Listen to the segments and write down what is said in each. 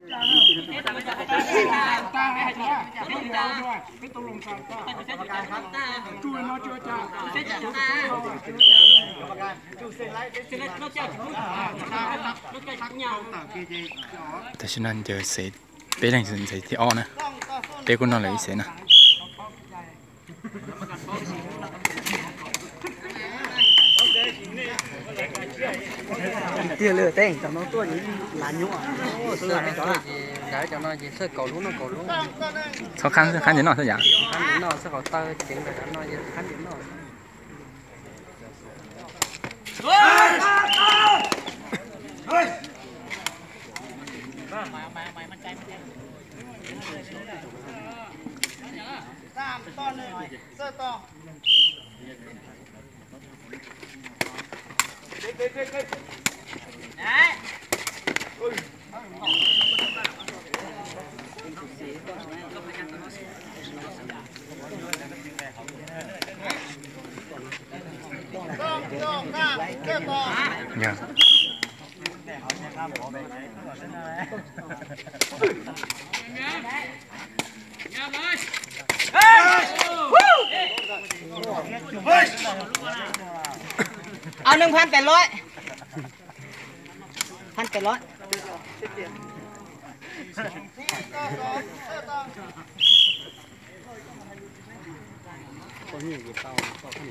แต่ฉะนั้นเจอเศษเป๊ะแรงสุดเศษที่อ้อนะเป๊ะคนนอนเลยเศษนะเตี้ยเลยเต้งแต่น้องตัวนี้หลานยุ่งอ่ะเสื้อไม่ต่อcái cho nó chỉ sơ cầu luôn khó khăn gì nó sao vậy khăn nó sơ cầu tơ chuyện là nó chỉ khăn gì nó to này sơ to đấy dạเอา1,800 1,800คนนี้อยู่เตาก็ขนม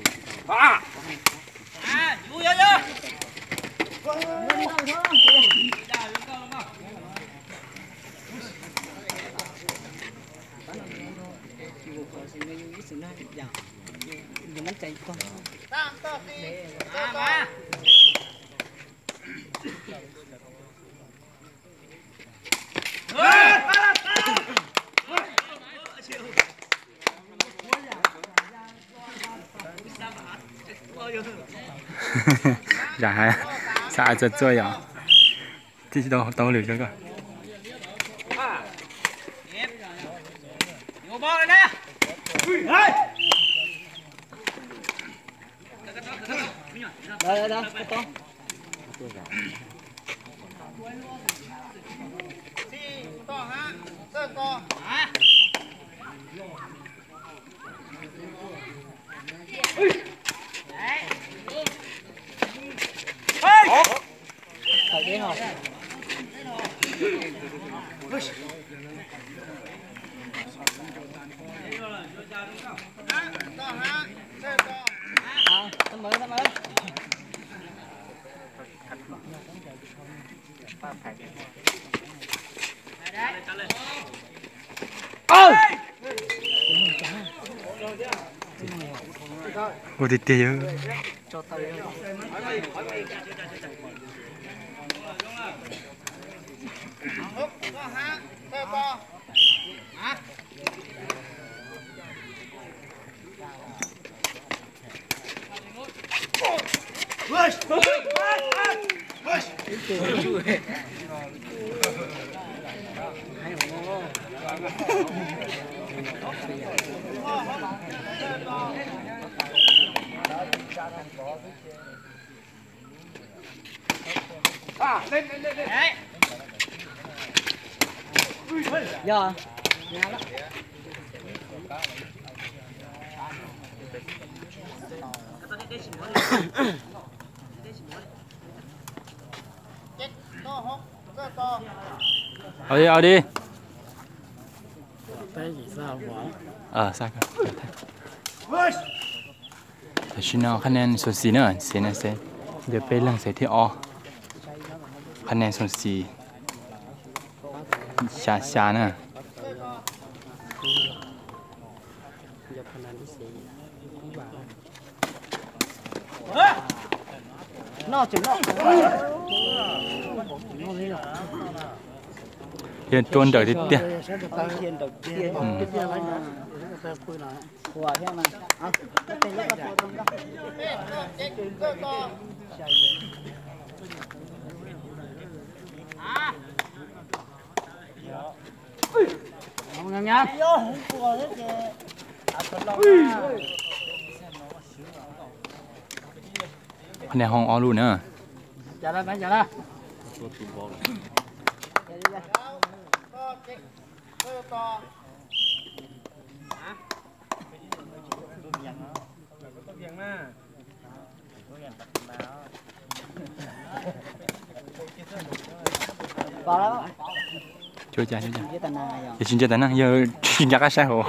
อยู่เยอะอย่ามั่นใจก่อนมาdạ hay xả giật chơi à thì đâu lử cho coi đây to ha sơ to phải đi học tao mới ôi thì tiêu cho tao lên đấy giờ nhà đóเอาđi tay gì sao saoแต่ชิโน่คะแนนส่วนสีเนอะเซนเซเดี๋ยวไปเรื่องเซที่อคะแนนส่วนสีชานะnó chừng nó hiện tuần đời thì tiền của thế mà cái tên nó là không ngâm nhá anh này hong luôn nữa giờ ra bây giờ ra Vào đó. Chưa cha. Giờ xin cho tận năng giờ xin chắc cái sai hồ.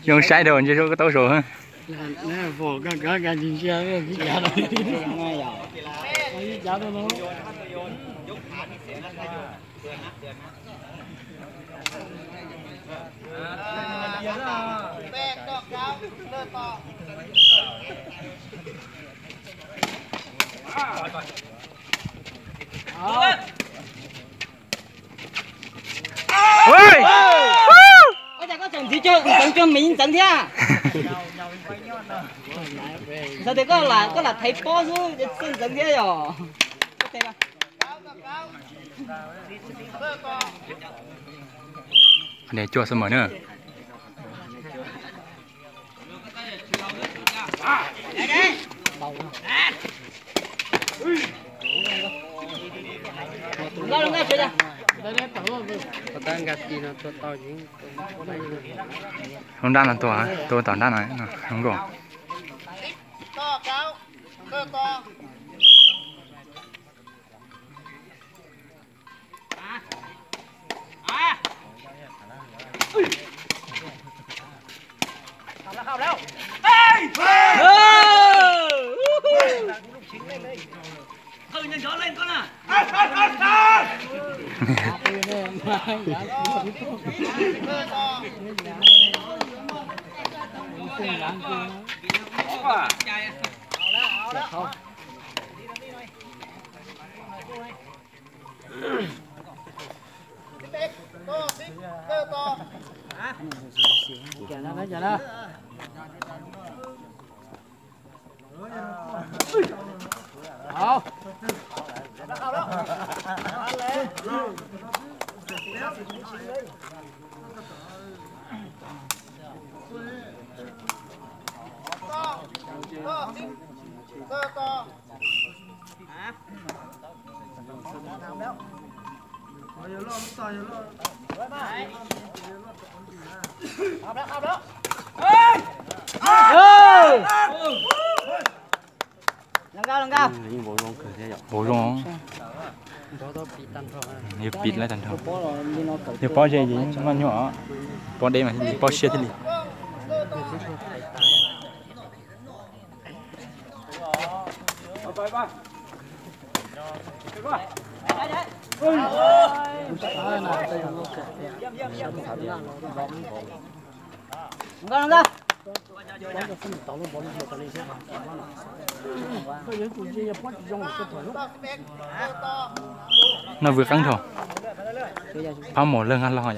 Giờ sai đồ chứ có tao rồi ha. Nè, vỗ cái chính xe cái giá đó. Cái giá đó nó. Ôi! Ôi chả có chồng gì cho mình chẳng thế à? Sao thì có là thấy po chứ chân chẳng thế rồi. Có thể mà. Để chua xiêm nữa. Lo ngay chơi ra. Không đan là tôi tao đan này, không có. To cao, cơ to. Không đâu. Thôi nhanh gió lên con à. Cơ to. Chà đó. Cơ to. Lần cao. Bộ rong. Nhiều bịt lại thành thầu. Nhiều bao gì mà nhỏ. Bao đây mà bao xe thế đi. Lần cao. Nó vừa căng thầu. Phá một lần ăn lo vậy.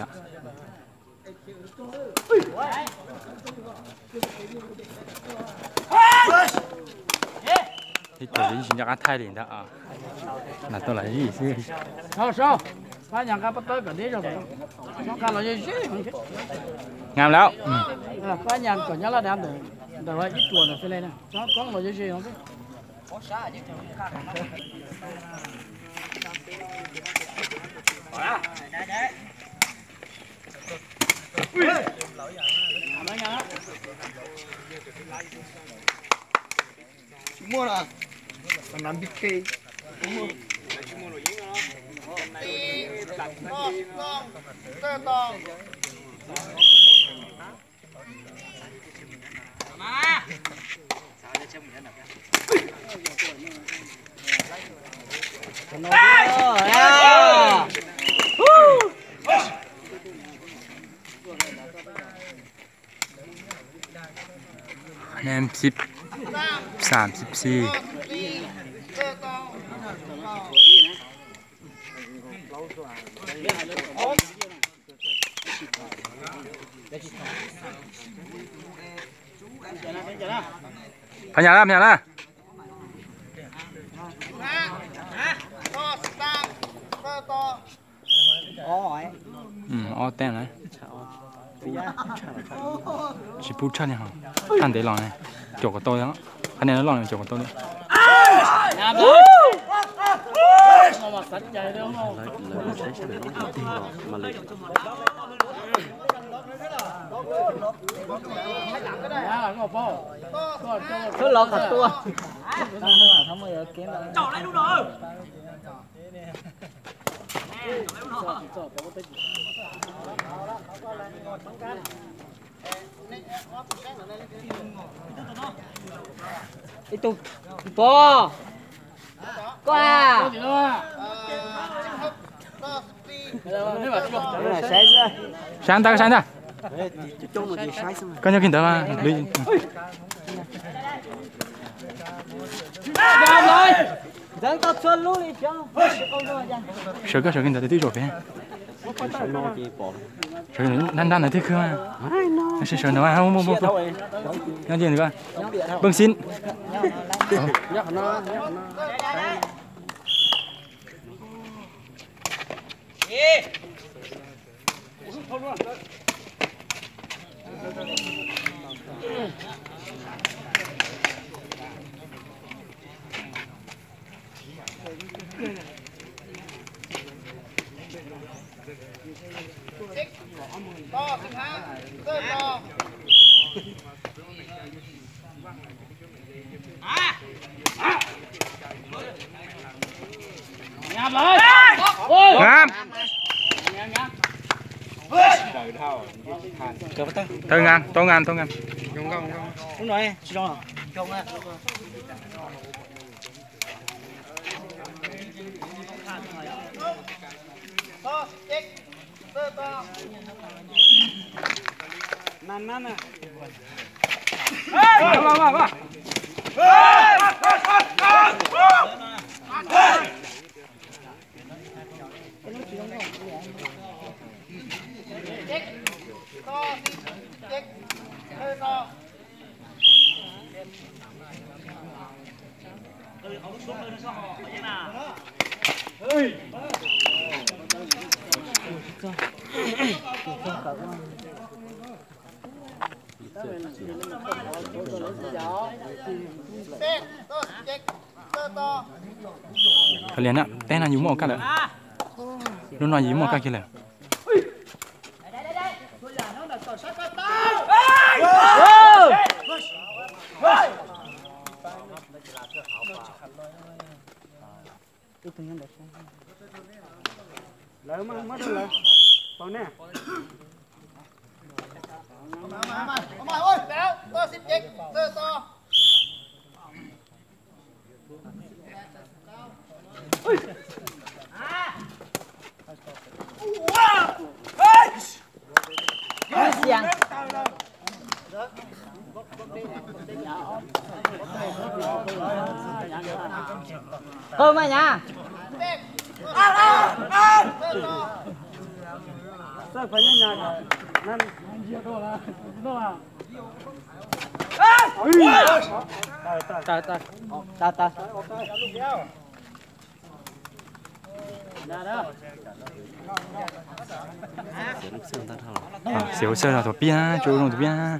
Thì tôi chỉ xin cho ăn thay liền đó à. Là tôi lại gì chứ? Sao? Phải nhận cái bắt tới cả đấy rồi. Nó cả là gì chứ? Ngon lắm. Phải nhận còn nhớ là đang đợi ít tuần rồi phải lên nè. Nó có là gì không biết. Mua là làm bít kê. Cơ to. Anh em 34. Phải nhà ra. Cơ to. Ô tên này. Chỉ bút chân này hả? Ăn để lòng này. Chỗ của tôi đó. Anh em nó lòng này chỗ của tôi nữa. cứ lo thật tua itu po qua sáng ta sáng ta Chung một gì sai xong rồi. có nhớ kinh tế mà đi dẫn tao xuân luôn đi cho sợ cái sợ kinh tế thì rồi phải sợ nan nan là thế cơ mà sợ sợ nó không không không nghe gì nữa vâng xin ngam thôi ngam tôi ngam đúng rồi cho nan nan à thôi liền á té là nhúng một cái nữa luôn nói nhúng một cái kia là lấy mà mất rồi còn nè Mà ơi, đéo, tôi xin chết, tôi to. thôi mà nha sao phải nhà nên ta xíu sơ là thuộc bia chú đồng thuộc bia